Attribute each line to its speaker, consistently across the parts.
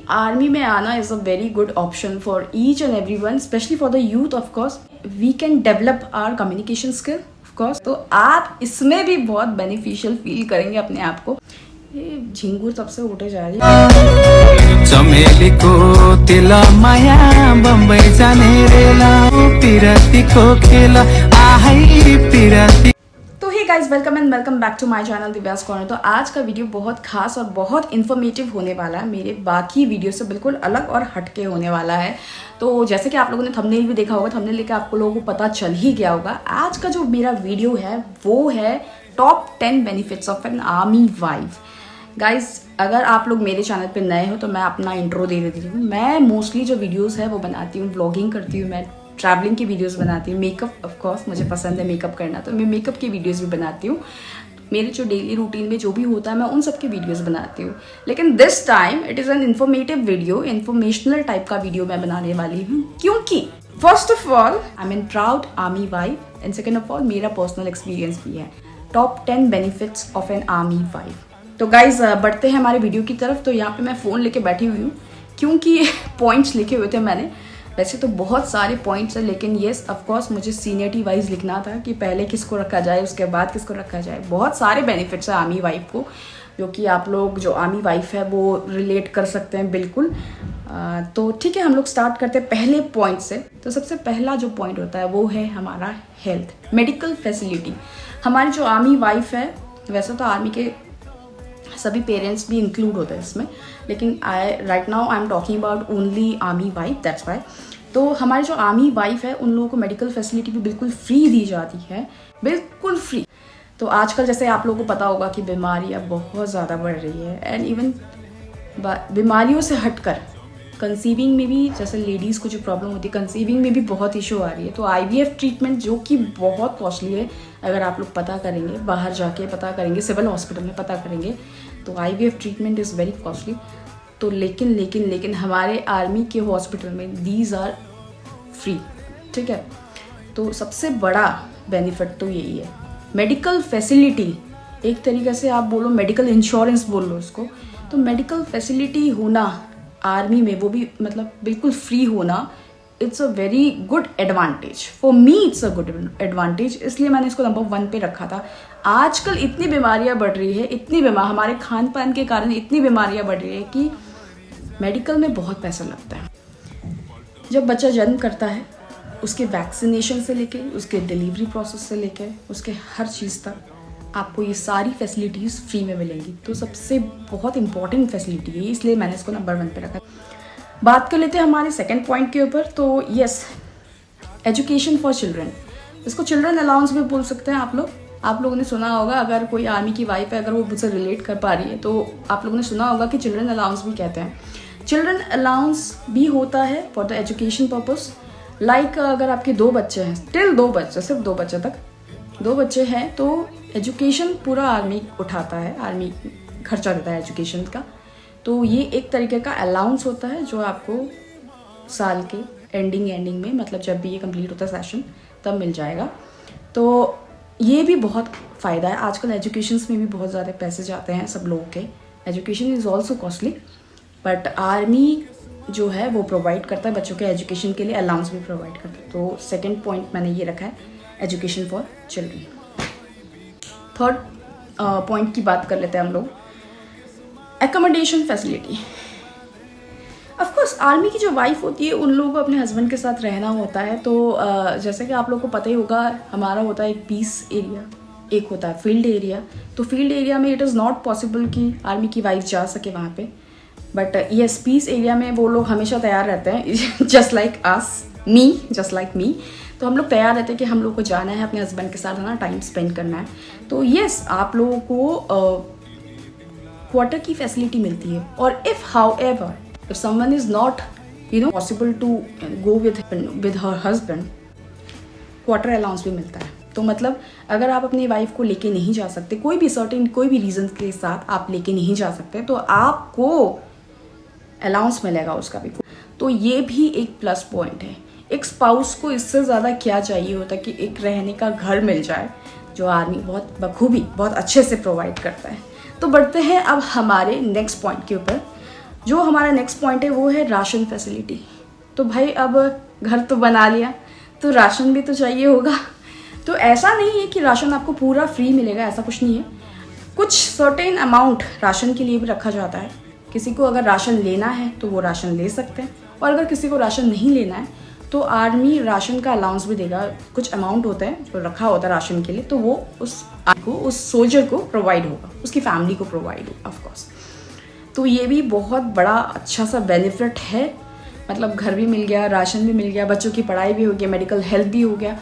Speaker 1: Army में आना is a very good option for each and every one, specially for the youth. Of course we can develop our communication skill of course. तो आप इसमें भी बहुत beneficial feel करेंगे अपने आप को. ये झिंगुर तब से उठे जा रही है.
Speaker 2: चमेली को तिला माया बम्बई जाने रेला पिरती को खेला आहई पिरती.
Speaker 1: तो hey guys, welcome and welcome back to my channel Divya's corner. तो आज का वीडियो बहुत खास और बहुत इन्फॉर्मेटिव होने वाला है. मेरे बाकी वीडियो से बिल्कुल अलग और हटके होने वाला है. तो जैसे कि आप लोगों ने थंबनेल भी देखा होगा, थंबनेल लेकर आपको लोगों को पता चल ही गया होगा. आज का जो मेरा वीडियो है वो है top 10 benefits of an army wife. Guys, अगर आप लोग मेरे चैनल पे नए हो तो मैं अपना इंट्रो दे देती हूँ. मैं मोस्टली जो वीडियोस है वो बनाती हूँ, व्लॉगिंग करती हूँ, मैं ट्रैवलिंग की वीडियोस बनाती हूँ, मेकअप ऑफ कोर्स मुझे पसंद है मेकअप करना, तो मैं मेकअप की वीडियोस भी बनाती हूँ. मेरे जो डेली रूटीन में जो भी होता है मैं उन सब की वीडियोस बनाती हूँ. लेकिन this time it is an informative video, informational type का वीडियो मैं बनाने वाली हूँ. क्योंकि first of all I am an proud army wife and second of all मेरा पर्सनल एक्सपीरियंस भी है. Top 10 benefits of an army wife. तो गाइज बढ़ते हैं हमारे वीडियो की तरफ. तो यहाँ पे मैं फ़ोन लेके बैठी हुई हूँ क्योंकि पॉइंट्स लिखे हुए थे मैंने. वैसे तो बहुत सारे पॉइंट्स हैं, लेकिन येस ऑफकोर्स मुझे सीनियरिटी वाइज लिखना था कि पहले किसको रखा जाए, उसके बाद किसको रखा जाए. बहुत सारे बेनिफिट्स हैं आर्मी वाइफ को जो कि आप लोग जो आर्मी वाइफ है वो रिलेट कर सकते हैं बिल्कुल. तो ठीक है, हम लोग स्टार्ट करते हैं पहले पॉइंट से. तो सबसे पहला जो पॉइंट होता है वो है हमारा हेल्थ, मेडिकल फैसिलिटी. हमारी जो आर्मी वाइफ है, वैसे तो आर्मी के सभी पेरेंट्स भी इंक्लूड होते हैं इसमें, लेकिन right now I am talking about only army wife, that's why. तो हमारी जो आर्मी वाइफ है उन लोगों को मेडिकल फैसिलिटी भी बिल्कुल फ्री दी जाती है, बिल्कुल फ्री. तो आजकल जैसे आप लोगों को पता होगा कि बीमारियाँ बहुत ज़्यादा बढ़ रही है, एंड इवन बीमारियों से हटकर कंसीविंग में भी, जैसे लेडीज़ को जो प्रॉब्लम होती है कंसीविंग में भी बहुत इशू आ रही है. तो IVF ट्रीटमेंट जो कि बहुत कॉस्टली है, अगर आप लोग पता करेंगे, बाहर जाके पता करेंगे, सिविल हॉस्पिटल में पता करेंगे, तो IVF treatment is very costly. तो लेकिन हमारे आर्मी के हॉस्पिटल में दीज आर फ्री. ठीक है, तो सबसे बड़ा बेनिफिट तो यही है. मेडिकल फैसिलिटी, एक तरीके से आप बोलो मेडिकल इंश्योरेंस बोल लो उसको. तो मेडिकल फैसिलिटी होना आर्मी में, वो भी मतलब बिल्कुल फ्री होना, it's a very good advantage. For me it's a good advantage, इसलिए मैंने इसको नंबर 1 पे रखा था. आजकल इतनी बीमारियां बढ़ रही है, इतनी हमारे खान पान के कारण इतनी बीमारियां बढ़ रही है कि मेडिकल में बहुत पैसा लगता है. जब बच्चा जन्म करता है, उसके वैक्सीनेशन से लेके, उसके डिलीवरी प्रोसेस से लेके, उसके हर चीज़ तक आपको ये सारी फैसिलिटीज़ फ्री में मिलेंगी. तो सबसे बहुत इंपॉर्टेंट फैसिलिटी है, इसलिए मैंने इसको नंबर 1 पे रखा. बात कर लेते हैं हमारे सेकंड पॉइंट के ऊपर. तो यस, एजुकेशन फॉर चिल्ड्रन. इसको चिल्ड्रन अलाउंस भी बोल सकते हैं आप लोग. आप लोगों ने सुना होगा, अगर कोई आर्मी की वाइफ है, अगर वो मुझसे रिलेट कर पा रही है, तो आप लोगों ने सुना होगा कि चिल्ड्रन अलाउंस भी कहते हैं. चिल्ड्रन अलाउंस भी होता है for the education purpose. Like अगर आपके 2 बच्चे हैं, टिल 2 बच्चे, सिर्फ 2 बच्चे तक, 2 बच्चे हैं, तो एजुकेशन पूरा आर्मी उठाता है, आर्मी खर्चा देता है एजुकेशन का. तो ये एक तरीके का अलाउंस होता है जो आपको साल के एंडिंग में, मतलब जब भी ये कंप्लीट होता है सेशन, तब मिल जाएगा. तो ये भी बहुत फ़ायदा है. आजकल एजुकेशंस में भी बहुत ज़्यादा पैसे जाते हैं सब लोगों के. Education is also costly, but army जो है वो प्रोवाइड करता है बच्चों के एजुकेशन के लिए, अलाउंस भी प्रोवाइड करता है. तो सेकेंड पॉइंट मैंने ये रखा है, education for children. Third point की बात कर लेते हैं हम लोग, एकोमोडेशन फैसिलिटी. ऑफकोर्स आर्मी की जो वाइफ होती है उन लोगों को अपने हस्बैंड के साथ रहना होता है. तो जैसे कि आप लोगों को पता ही होगा, हमारा होता है एक पीस एरिया, एक होता है फील्ड एरिया. तो फील्ड एरिया में इट इज़ नॉट पॉसिबल कि आर्मी की वाइफ जा सके वहाँ पे, बट येस पीस एरिया में वो लोग हमेशा तैयार रहते हैं, जस्ट लाइक मी. तो हम लोग तैयार रहते हैं कि हम लोग को जाना है, अपने हस्बैंड के साथ है ना टाइम स्पेंड करना है. तो येस आप लोगों को क्वार्टर की फैसिलिटी मिलती है. और if someone is not possible to go with her husband, quarter allowance भी मिलता है. तो मतलब अगर आप अपनी वाइफ को लेके नहीं जा सकते, कोई भी रीज़न के साथ आप लेके नहीं जा सकते, तो आपको अलाउंस मिलेगा उसका भी. तो ये भी एक प्लस पॉइंट है. एक स्पाउस को इससे ज़्यादा क्या चाहिए होता कि एक रहने का घर मिल जाए, जो आर्मी बहुत बखूबी बहुत अच्छे से प्रोवाइड करता है. तो बढ़ते हैं अब हमारे नेक्स्ट पॉइंट के ऊपर, जो हमारा नेक्स्ट पॉइंट है वो है राशन फैसिलिटी। तो भाई अब घर तो बना लिया तो राशन भी तो चाहिए होगा। तो ऐसा नहीं है कि राशन आपको पूरा फ्री मिलेगा, ऐसा कुछ नहीं है। कुछ सर्टेन अमाउंट राशन के लिए भी रखा जाता है। किसी को अगर राशन लेना है तो वो राशन ले सकते हैं, और अगर किसी को राशन नहीं लेना है तो आर्मी राशन का अलाउंस भी देगा। कुछ अमाउंट होता है जो रखा होता है राशन के लिए, तो वो उस सोल्जर को प्रोवाइड होगा, उसकी फैमिली को प्रोवाइड होगा ऑफकोर्स। तो ये भी बहुत बड़ा अच्छा सा बेनिफिट है। मतलब घर भी मिल गया, राशन भी मिल गया, बच्चों की पढ़ाई भी हो गया, मेडिकल हेल्थ भी हो गया।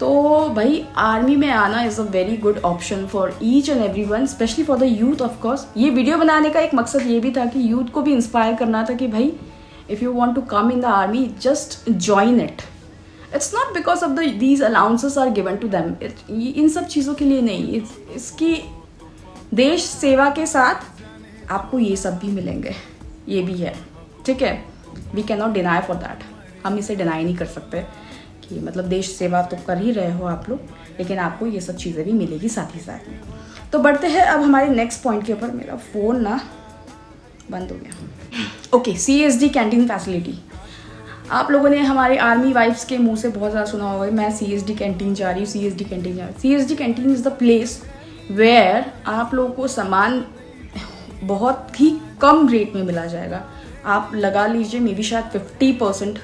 Speaker 1: तो भाई आर्मी में आना is a very good option for each and every one, specially for the youth of course. ये वीडियो बनाने का एक मकसद ये भी था कि यूथ को भी इंस्पायर करना था कि भाई if you want to come in the army just join it. It's not because of these allowances are given to them, इन सब चीज़ों के लिए नहीं, इसकी देश सेवा के साथ आपको ये सब भी मिलेंगे, ये भी है, ठीक है। We can not deny for that, हम इसे डिनाई नहीं कर सकते कि मतलब देश सेवा तो कर ही रहे हो आप लोग, लेकिन आपको ये सब चीज़ें भी मिलेगी साथ ही साथ में। तो बढ़ते हैं अब हमारे नेक्स्ट पॉइंट के ऊपर। मेरा फ़ोन ना बंद हो गया। Okay, CSD canteen facility. आप लोगों ने हमारे आर्मी वाइफ्स के मुंह से बहुत ज़्यादा सुना होगा, मैं CSD कैंटीन जा रही हूँ, CSD कैंटीन जा रही हूँ। CSD canteen is the place where आप लोगों को सामान बहुत ही कम रेट में मिला जाएगा। आप लगा लीजिए मे बी शायद 50%,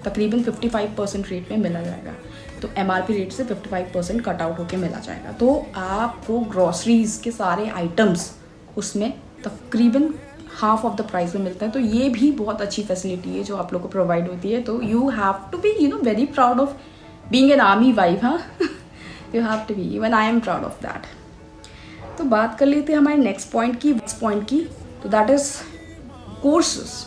Speaker 1: तकरीबन 55% रेट में मिला जाएगा। तो MRP रेट से 55% कट आउट होकर मिला जाएगा। तो आपको ग्रॉसरीज के सारे आइटम्स उसमें तकरीबन हाफ ऑफ द प्राइस में मिलते हैं। तो ये भी बहुत अच्छी फैसिलिटी है जो आप लोग को प्रोवाइड होती है। तो you have to be very proud of being an army wife. हाँ, you have to be, even I am proud of that. तो बात कर लेते हैं हमारे नेक्स्ट पॉइंट की। तो दैट इज़ कोर्सेस।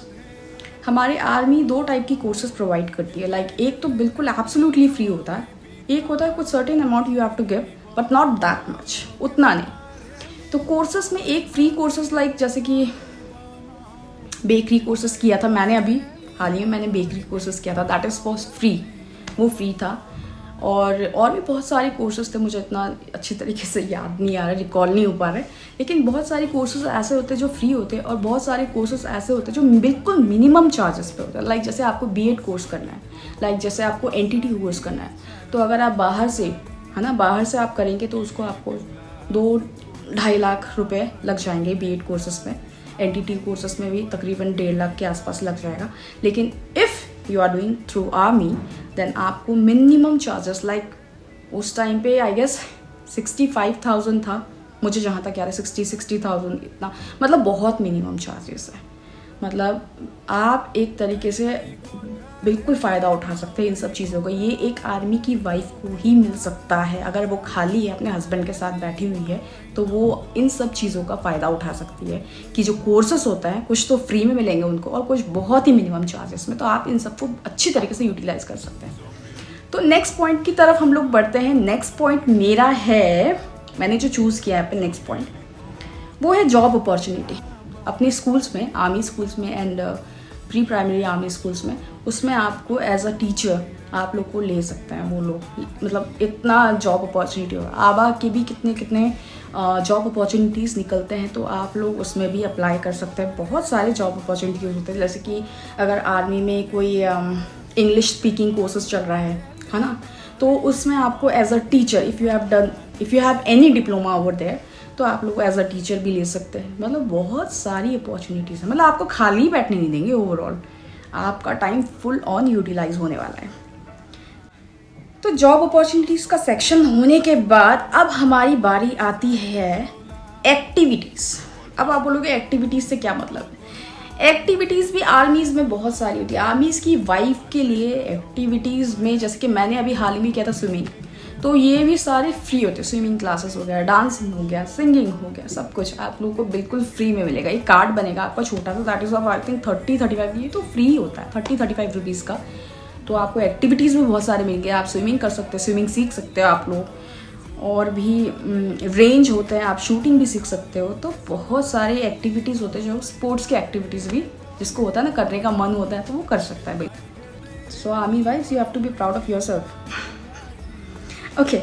Speaker 1: हमारे आर्मी 2 टाइप की कोर्सेज प्रोवाइड करती है। लाइक एक तो बिल्कुल एब्सोल्युटली फ्री होता है, एक होता है कुछ certain amount you have to give but not that much, उतना नहीं। तो कोर्सेज में एक फ्री कोर्सेज लाइक जैसे कि बेकरी कोर्सेज किया था मैंने, अभी हाल ही में मैंने बेकरी कोर्सेज किया था, दैट इज़ फॉर फ्री, वो फ्री था। और भी बहुत सारे कोर्सेज थे, मुझे इतना अच्छी तरीके से याद नहीं आ रहा, रिकॉल नहीं हो पा रहे। लेकिन बहुत सारे कोर्सेज ऐसे होते हैं जो फ्री होते हैं, और बहुत सारे कोर्सेज ऐसे होते हैं जो बिल्कुल मिनिमम चार्जेस पे होते हैं। लाइक जैसे आपको B.Ed कोर्स करना है, लाइक जैसे आपको NTT कोर्स करना है, तो अगर आप बाहर से, है ना, बाहर से आप करेंगे तो उसको आपको 2-2.5 लाख रुपए लग जाएंगे B.Ed कोर्सेज में। NTT कोर्सेज में भी तकरीबन 1.5 लाख के आसपास लग जाएगा। लेकिन if you are doing through army then आपको मिनिमम चार्जेस लाइक उस टाइम पे आई गेस 65,000 था, मुझे जहाँ तक याद है 60,000 इतना, मतलब बहुत मिनिमम चार्जेस है। मतलब आप एक तरीके से बिल्कुल फ़ायदा उठा सकते हैं इन सब चीज़ों का। ये एक आर्मी की वाइफ को ही मिल सकता है। अगर वो खाली है, अपने हस्बैंड के साथ बैठी हुई है, तो वो इन सब चीज़ों का फ़ायदा उठा सकती है कि जो कोर्सेस होता है कुछ तो फ्री में मिलेंगे उनको और कुछ बहुत ही मिनिमम चार्जेस में। तो आप इन सबको अच्छी तरीके से यूटिलाइज कर सकते हैं। तो नेक्स्ट पॉइंट की तरफ हम लोग बढ़ते हैं। नेक्स्ट पॉइंट मेरा है, मैंने जो चूज़ किया है पे नेक्स्ट पॉइंट, वो है जॉब अपॉर्चुनिटी। अपने स्कूल्स में, आर्मी स्कूल्स में and pre primary army schools में, उसमें आपको एज अ टीचर आप लोग को ले सकते हैं वो लोग। मतलब इतना जॉब अपॉर्चुनिटी होगा। आबा के भी कितने जॉब अपॉर्चुनिटीज़ निकलते हैं, तो आप लोग उसमें भी अप्लाई कर सकते हैं। बहुत सारे जॉब अपॉर्चुनिटीज़ होते हैं, जैसे कि अगर आर्मी में कोई इंग्लिश स्पीकिंग कोर्सेज चल रहा है ना, तो उसमें आपको as a teacher if you have any diploma over there, तो आप लोग एज अ टीचर भी ले सकते हैं। मतलब बहुत सारी अपॉर्चुनिटीज़ हैं। मतलब आपको खाली बैठने नहीं देंगे, ओवरऑल आपका टाइम फुल ऑन यूटिलाइज होने वाला है। तो जॉब अपॉर्चुनिटीज़ का सेक्शन होने के बाद अब हमारी बारी आती है एक्टिविटीज़। अब आप बोलोगे एक्टिविटीज़ से क्या मतलब है? एक्टिविटीज़ भी आर्मीज़ में बहुत सारी होती है। आर्मीज़ की वाइफ के लिए एक्टिविटीज़ में, जैसे कि मैंने अभी हाल ही में किया था स्विमिंग, तो ये भी सारे फ्री होते हैं। स्विमिंग क्लासेस हो गया, डांसिंग हो गया, सिंगिंग हो गया, सब कुछ आप लोगों को बिल्कुल फ्री में मिलेगा। एक कार्ड बनेगा आपका छोटा सा, that is of I think 30-35, ये तो फ्री होता है 30-35 रुपीज़ का। तो आपको एक्टिविटीज़ भी बहुत सारे मिलेंगे। आप स्विमिंग कर सकते हैं, स्विमिंग सीख सकते हो आप लोग, और भी रेंज होते हैं, आप शूटिंग भी सीख सकते हो। तो बहुत सारे एक्टिविटीज़ होते हैं, जो स्पोर्ट्स के एक्टिविटीज़ भी, जिसको होता है ना करने का मन होता है, तो वो कर सकता है भाई। So army wise you have to be proud of your Okay,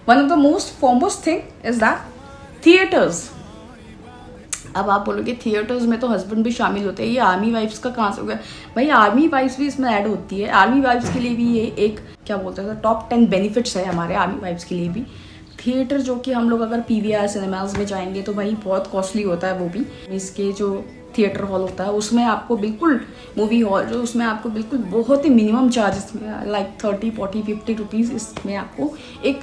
Speaker 1: one of the most foremost thing is that theaters. अब आप बोलोगे थिएटर्स में तो हस्बैंड भी शामिल होते हैं, ये आर्मी वाइफ्स का कहाँ से हो गया? भाई आर्मी वाइफ्स भी इसमें ऐड होती है। आर्मी वाइफ्स के लिए भी ये एक क्या बोलते हैं टॉप 10 बेनिफिट्स है हमारे आर्मी वाइफ्स के लिए भी। थिएटर जो कि हम लोग अगर PVR सिनेमाज में जाएंगे तो भाई बहुत कॉस्टली होता है वो भी। इसके जो थिएटर हॉल होता है उसमें आपको बिल्कुल मूवी हॉल जो उसमें आपको बिल्कुल बहुत ही मिनिमम चार्जेस में लाइक 30, 40, 50 रुपीज़ इसमें आपको एक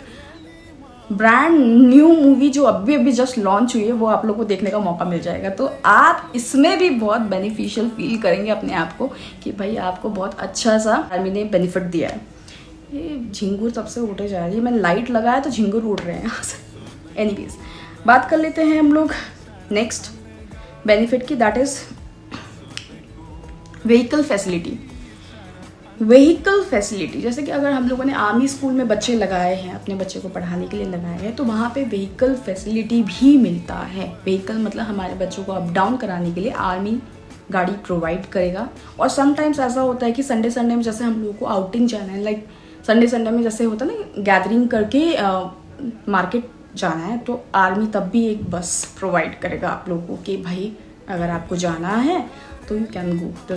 Speaker 1: ब्रांड न्यू मूवी जो अभी जस्ट लॉन्च हुई है वो आप लोग को देखने का मौका मिल जाएगा। तो आप इसमें भी बहुत बेनिफिशियल फील करेंगे अपने आप को कि भाई आपको बहुत अच्छा सा आर्मी ने बेनिफिट दिया है। ये झिंगुर सबसे उठे जा रही है, मैंने लाइट लगाया तो झिंगुर उड़ रहे हैं यहाँ से। एनीवेज बात कर लेते हैं हम लोग नेक्स्ट बेनिफिट की, that is vehicle facility. Vehicle facility जैसे कि अगर हम लोगों ने आर्मी स्कूल में बच्चे लगाए हैं, अपने बच्चे को पढ़ाने के लिए लगाए हैं, तो वहाँ पे व्हीकल फैसिलिटी भी मिलता है। व्हीकल मतलब हमारे बच्चों को अप डाउन कराने के लिए आर्मी गाड़ी प्रोवाइड करेगा। और समटाइम्स ऐसा होता है कि संडे में जैसे हम लोगों को आउटिंग जाना है, लाइक संडे में जैसे होता है ना गैदरिंग करके मार्केट जाना है, तो आर्मी तब भी एक बस प्रोवाइड करेगा आप लोगों को कि भाई अगर आपको जाना है तो यू कैन गो।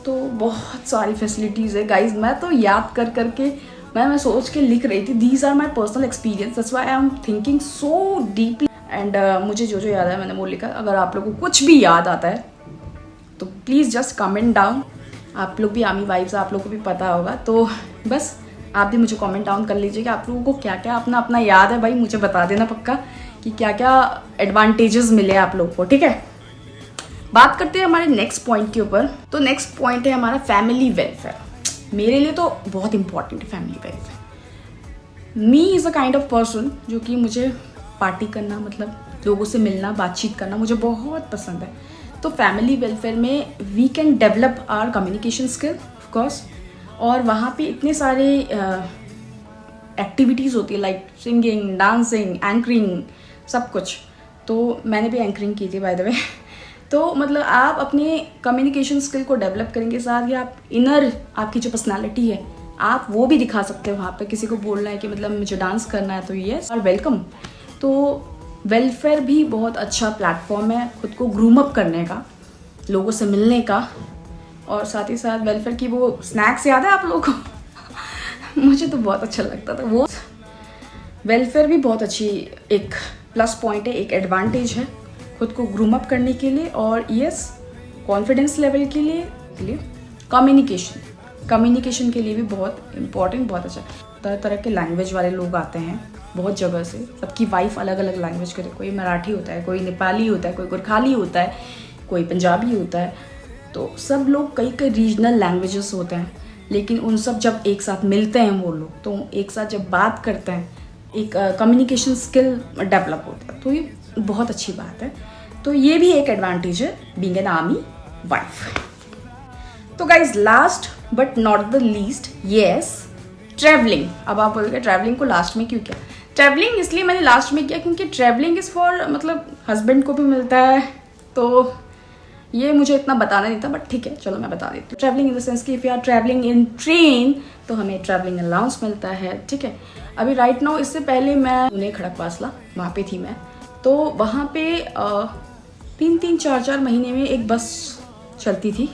Speaker 1: तो बहुत सारी फैसिलिटीज़ है गाइज। मैं तो याद करके मैं सोच के लिख रही थी। These are my personal experience, that's why I am thinking so deeply and मुझे जो याद है मैंने वो लिखा। अगर आप लोगों को कुछ भी याद आता है तो प्लीज़ जस्ट कमेंट डाउन। आप लोग भी आर्मी वाइफ्स आप लोगों को भी पता होगा, तो बस आप भी मुझे कमेंट डाउन कर लीजिए कि आप लोगों को क्या क्या अपना याद है। भाई मुझे बता देना पक्का कि क्या क्या एडवांटेजेस मिले आप लोगों को, ठीक है। बात करते हैं हमारे नेक्स्ट पॉइंट के ऊपर। तो नेक्स्ट पॉइंट है हमारा फैमिली वेलफेयर। मेरे लिए तो बहुत इंपॉर्टेंट है family welfare. Me is a kind of person जो कि मुझे पार्टी करना, मतलब लोगों से मिलना, बातचीत करना मुझे बहुत पसंद है। तो फैमिली वेलफेयर में we can develop our communication skill of course, और वहाँ पे इतने सारे एक्टिविटीज़ होती है लाइक सिंगिंग, डांसिंग, एंकरिंग, सब कुछ। तो मैंने भी एंकरिंग की थी बाय द वे। तो मतलब आप अपने कम्युनिकेशन स्किल को डेवलप करेंगे, साथ ही आप इनर आपकी जो पर्सनालिटी है आप वो भी दिखा सकते हो वहाँ पे। किसी को बोलना है कि मतलब मुझे डांस करना है तो यस और वेलकम। तो वेलफेयर भी बहुत अच्छा प्लेटफॉर्म है खुद को ग्रूम अप करने का, लोगों से मिलने का। और साथ ही साथ वेलफेयर की वो स्नैक्स याद है आप लोगों को? मुझे तो बहुत अच्छा लगता था वो। वेलफेयर भी बहुत अच्छी एक प्लस पॉइंट है, एक एडवांटेज है खुद को ग्रूम अप करने के लिए। और यस कॉन्फिडेंस लेवल के लिए कम्युनिकेशन के लिए भी बहुत इम्पॉर्टेंट, बहुत अच्छा। तरह तरह के लैंग्वेज वाले लोग आते हैं बहुत जगह से, सबकी वाइफ अलग अलग लैंग्वेज करे, कोई मराठी होता है, कोई नेपाली होता है, कोई गुरखाली होता है, कोई पंजाबी होता है। तो सब लोग कई रीजनल लैंग्वेजेस होते हैं, लेकिन उन सब जब एक साथ मिलते हैं वो लोग, तो एक साथ जब बात करते हैं एक कम्युनिकेशन स्किल डेवलप होता है। तो ये बहुत अच्छी बात है। तो ये भी एक एडवांटेज है बीइंग एन आर्मी वाइफ। तो guys last but not the least, yes travelling. अब आप बोलोगे ट्रैवलिंग को लास्ट में क्यों किया? ट्रैवलिंग इसलिए मैंने लास्ट में किया क्योंकि ट्रैवलिंग इज़ फॉर मतलब हस्बैंड को भी मिलता है, तो ये मुझे इतना बताना नहीं था, बट ठीक है चलो मैं बता देती हूँ। ट्रैवलिंग इन द सेंस कि if you are travelling in train तो हमें ट्रैवलिंग अलाउंस मिलता है, ठीक है। अभी राइट नाउ इससे पहले मैं पुणे खड़कवासला वहाँ पे थी मैं, तो वहाँ पे 3-4 महीने में एक बस चलती थी,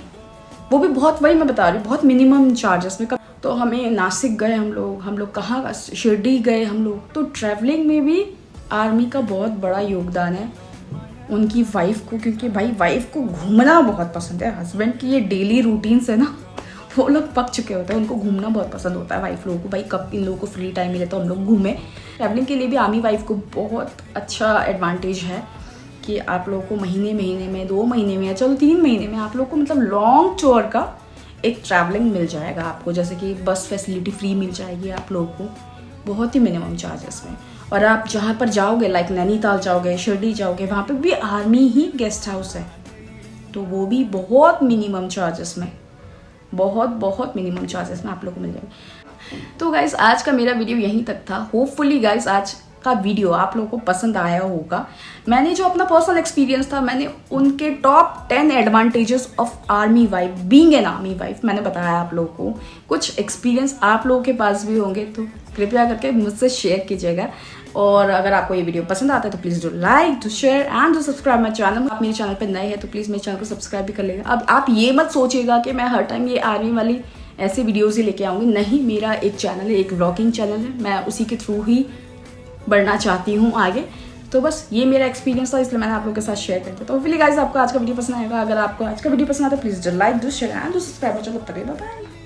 Speaker 1: वो भी बहुत, वही मैं बता रही हूँ, बहुत मिनिमम चार्जेस में। तो हमें नासिक गए हम लोग कहाँ शिरडी गए हम लोग। तो ट्रैवलिंग में भी आर्मी का बहुत बड़ा योगदान है उनकी वाइफ को, क्योंकि भाई वाइफ को घूमना बहुत पसंद है। हस्बैंड की ये डेली रूटीन्स है ना, वो लोग पक चुके होते हैं, उनको घूमना बहुत पसंद होता है वाइफ लोगों को। भाई कब इन लोगों को फ्री टाइम मिले तो हम लोग घूमें। ट्रैवलिंग के लिए भी आर्मी वाइफ को बहुत अच्छा एडवांटेज है कि आप लोगों को महीने में 2 महीने में या चलो 3 महीने में आप लोग को मतलब लॉन्ग टूर का एक ट्रैवलिंग मिल जाएगा आपको। जैसे कि बस फैसिलिटी फ्री मिल जाएगी आप लोगों को बहुत ही मिनिमम चार्जेस में। और आप जहाँ पर जाओगे लाइक नैनीताल जाओगे, शिरडी जाओगे, वहाँ पे भी आर्मी ही गेस्ट हाउस है, तो वो भी बहुत मिनिमम चार्जेस में, बहुत मिनिमम चार्जेस में आप लोग को मिल जाएगा। तो गाइस आज का मेरा वीडियो यहीं तक था। होपफुली गाइस आज का वीडियो आप लोगों को पसंद आया होगा। मैंने जो अपना पर्सनल एक्सपीरियंस था, मैंने उनके top 10 advantages of army wife, being an army wife मैंने बताया आप लोगों को। कुछ एक्सपीरियंस आप लोगों के पास भी होंगे तो कृपया करके मुझसे शेयर कीजिएगा। और अगर आपको ये वीडियो पसंद आता है तो please do like, do share and do subscribe my channel. आप मेरे चैनल पर नए हैं तो प्लीज़ मेरे चैनल को सब्सक्राइब भी कर लेगा। अब आप ये मत सोचिएगा कि मैं हर टाइम ये आर्मी वाली ऐसे वीडियोज़ ही लेके आऊँगी, नहीं। मेरा एक चैनल है, एक व्लॉगिंग चैनल है, मैं उसी के थ्रू ही बढ़ना चाहती हूँ आगे। तो बस ये मेरा एक्सपीरियंस था, इसलिए मैंने आप लोगों के साथ शेयर कर दिया। तो होपफुली गाइस आपको आज का वीडियो पसंद आएगा। अगर आपको आज का वीडियो पसंद आता है please do like, do share and do subscribe. चलो तब तक बाय बाय।